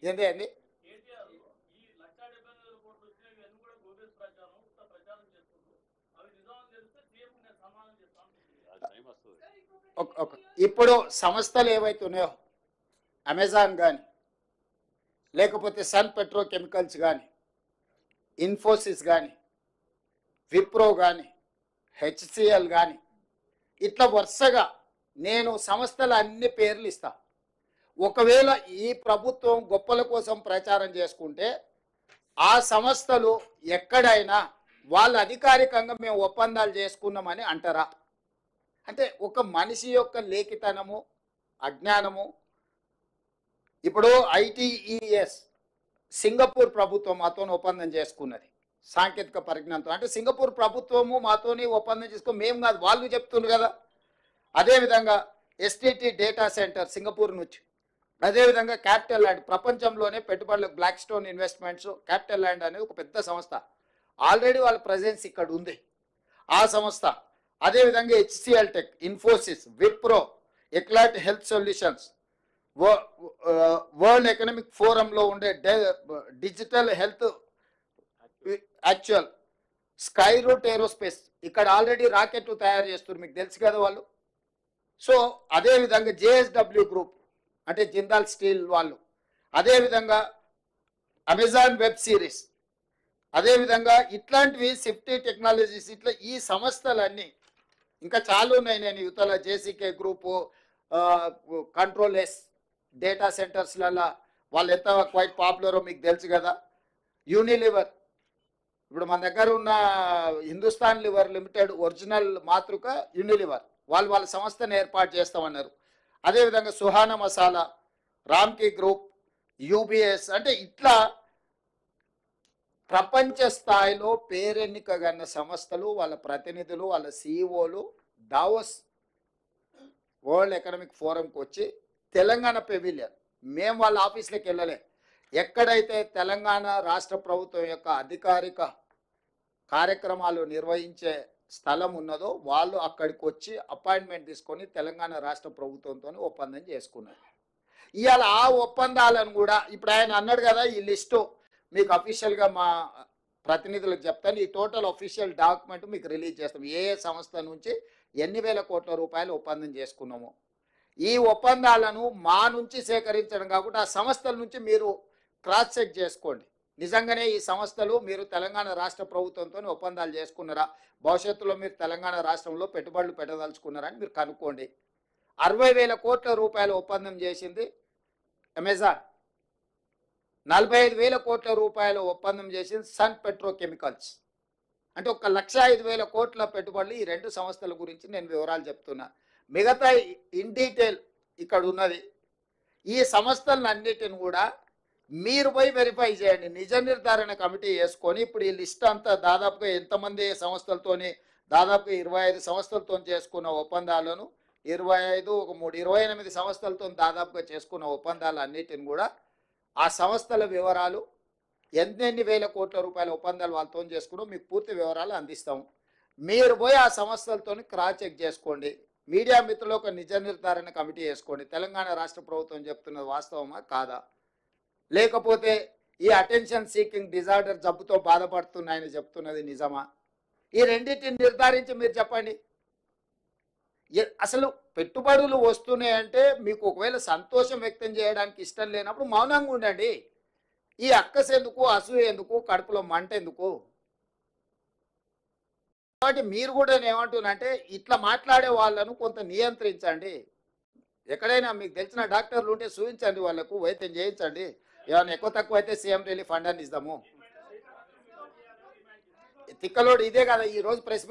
ఏంటి అండి? ఇప్పుడు సంస్థలు ఏవైతే ఉన్నాయో అమెజాన్ కానీ లేకపోతే సన్ పెట్రోకెమికల్స్ కానీ ఇన్ఫోసిస్ కానీ విప్రో కానీ హెచ్సిఎల్ కానీ ఇట్లా వరుసగా నేను సంస్థల అన్ని పేర్లు ఇస్తా. ఒకవేళ ఈ ప్రభుత్వం గొప్పల కోసం ప్రచారం చేసుకుంటే ఆ సంస్థలు ఎక్కడైనా వాళ్ళు అధికారికంగా మేము ఒప్పందాలు చేసుకున్నామని అంటారా? అంటే ఒక మనిషి యొక్క లేఖితనము అజ్ఞానము. ఇప్పుడు ఐటీఈఎస్ సింగపూర్ ప్రభుత్వం మాతో ఒప్పందం చేసుకున్నది సాంకేతిక పరిజ్ఞానంతో. అంటే సింగపూర్ ప్రభుత్వము మాతోని ఒప్పందం చేసుకుని మేము కాదు, వాళ్ళు చెప్తున్నారు కదా. అదేవిధంగా ఎస్టీటీ డేటా సెంటర్ సింగపూర్ నుంచి, అదేవిధంగా క్యాపిటల్ ల్యాండ్ ప్రపంచంలోనే పెట్టుబడులకు Blackstone investments capital land అనేది ఒక పెద్ద సంస్థ, ఆల్రెడీ వాళ్ళ ప్రజెన్స్ ఇక్కడ ఉంది ఆ సంస్థ. అదేవిధంగా HCL Tech, Infosys, Wipro, Eclat Health Solutions, World Economic ఫోరంలో ఉండే digital health actual, Skyroot Aerospace ఇక్కడ ఆల్రెడీ రాకెట్లు తయారు చేస్తున్నారు, మీకు తెలుసు కదా వాళ్ళు. సో అదేవిధంగా జేఎస్డబ్ల్యూ గ్రూప్ అంటే జిందాల్ స్టీల్ వాళ్ళు, అదేవిధంగా అమెజాన్ వెబ్ సిరీస్, అదేవిధంగా ఇట్లాంటివి సిఫ్టీ టెక్నాలజీస్, ఇట్లా ఈ సంస్థలన్నీ ఇంకా చాలా ఉన్నాయి. నేను యువతల జేసీకే గ్రూపు, కంట్రోల్ ఎస్ డేటా సెంటర్స్లలో వాళ్ళు ఎంత క్వైట్ పాపులరో మీకు తెలుసు కదా. యూనిలివర్, ఇప్పుడు మన దగ్గర ఉన్న హిందుస్థాన్ లివర్ లిమిటెడ్ ఒరిజినల్ మాతృక యూనిలివర్, వాళ్ళు వాళ్ళ సంస్థను ఏర్పాటు చేస్తామన్నారు. అదేవిధంగా సుహానా మసాలా, రామ్కీ గ్రూప్, యూబీఎస్, అంటే ఇట్లా ప్రపంచ స్థాయిలో పేరెన్నికగన్న సంస్థలు, వాళ్ళ ప్రతినిధులు, వాళ్ళ సిఇఓలు దావోస్ వరల్డ్ ఎకనామిక్ ఫోరంకి వచ్చి తెలంగాణ పెవిలియన్, మేము వాళ్ళ ఆఫీస్లోకి వెళ్ళలే, ఎక్కడైతే తెలంగాణ రాష్ట్ర ప్రభుత్వం యొక్క అధికారిక కార్యక్రమాలు నిర్వహించే స్థలం ఉన్నదో వాళ్ళు అక్కడికి వచ్చి అపాయింట్మెంట్ తీసుకొని తెలంగాణ రాష్ట్ర ప్రభుత్వంతో ఒప్పందం చేసుకున్నారు. ఇవాళ ఆ ఒప్పందాలను కూడా ఇప్పుడు ఆయన అన్నాడు కదా, ఈ లిస్టు మీకు అఫీషియల్గా మా ప్రతినిధులకు చెప్తాను, ఈ టోటల్ అఫీషియల్ డాక్యుమెంట్ మీకు రిలీజ్ చేస్తాం, ఏ ఏ సంస్థ నుంచి ఎన్ని వేల కోట్ల రూపాయలు ఒప్పందం చేసుకున్నాము. ఈ ఒప్పందాలను మా నుంచి సేకరించడం కాకుండా ఆ సంస్థల నుంచి మీరు క్రాస్ చెక్ చేసుకోండి, నిజంగానే ఈ సంస్థలు మీరు తెలంగాణ రాష్ట్ర ప్రభుత్వంతో ఒప్పందాలు చేసుకున్నారా, భవిష్యత్తులో మీరు తెలంగాణ రాష్ట్రంలో పెట్టుబడులు పెట్టదలుచుకున్నారా అని మీరు కనుక్కోండి. 60,000 కోట్ల రూపాయల ఒప్పందం చేసింది అమెజాన్, 45,000 కోట్ల రూపాయల ఒప్పందం చేసింది సన్ పెట్రోకెమికల్స్. అంటే 1,05,000 కోట్ల పెట్టుబడులు ఈ రెండు సంస్థల గురించి నేను వివరాలు చెప్తున్నా. మిగతా ఇన్ డీటెయిల్ ఇక్కడ ఉన్నది. ఈ సంస్థలను అన్నిటిని కూడా మీరు పోయి వెరిఫై చేయండి, నిజ నిర్ధారణ కమిటీ వేసుకొని. ఇప్పుడు ఈ లిస్ట్ అంతా దాదాపుగా ఎంతమంది సంస్థలతోని, దాదాపుగా 25 సంస్థలతో చేసుకున్న ఒప్పందాలను, 25 ఒక 3 28 సంస్థలతో దాదాపుగా చేసుకున్న ఒప్పందాలు అన్నిటిని కూడా ఆ సంస్థల వివరాలు, ఎన్ని వేల కోట్ల రూపాయల ఒప్పందాలు వాళ్ళతో చేసుకున్నాం మీకు పూర్తి వివరాలు అందిస్తాము. మీరు పోయి ఆ సంస్థలతో క్రాస్ చెక్ చేసుకోండి. మీడియా మిత్రులు ఒక నిజ నిర్ధారణ కమిటీ వేసుకోండి, తెలంగాణ రాష్ట్ర ప్రభుత్వం చెప్తున్నది వాస్తవమా కాదా, లేకపోతే ఈ అటెన్షన్ సీకింగ్ డిజార్డర్ జబ్బుతో బాధపడుతున్నాయని చెప్తున్నది నిజమా, ఈ రెండింటిని నిర్ధారించి మీరు చెప్పండి. అసలు పెట్టుబడులు వస్తున్నాయంటే మీకు ఒకవేళ సంతోషం వ్యక్తం చేయడానికి ఇష్టం లేనప్పుడు మౌనంగా ఉండండి. ఈ అక్కసు ఎందుకు, అసూయ ఎందుకు, కడుపులో మంట ఎందుకు? కాబట్టి మీరు కూడా ఏమంటున్నారంటే ఇట్లా మాట్లాడే వాళ్ళను కొంత నియంత్రించండి. ఎక్కడైనా మీకు తెలిసిన డాక్టర్లు ఉంటే చూపించండి, వాళ్ళకు వైద్యం చేయించండి. ఏమైనా ఎక్కువ తక్కువ అయితే సీఎం రిలీఫ్ ఫండ్ అని ఇద్దాము. తిక్కలోడు ఇదే కదా ఈరోజు ప్రెస్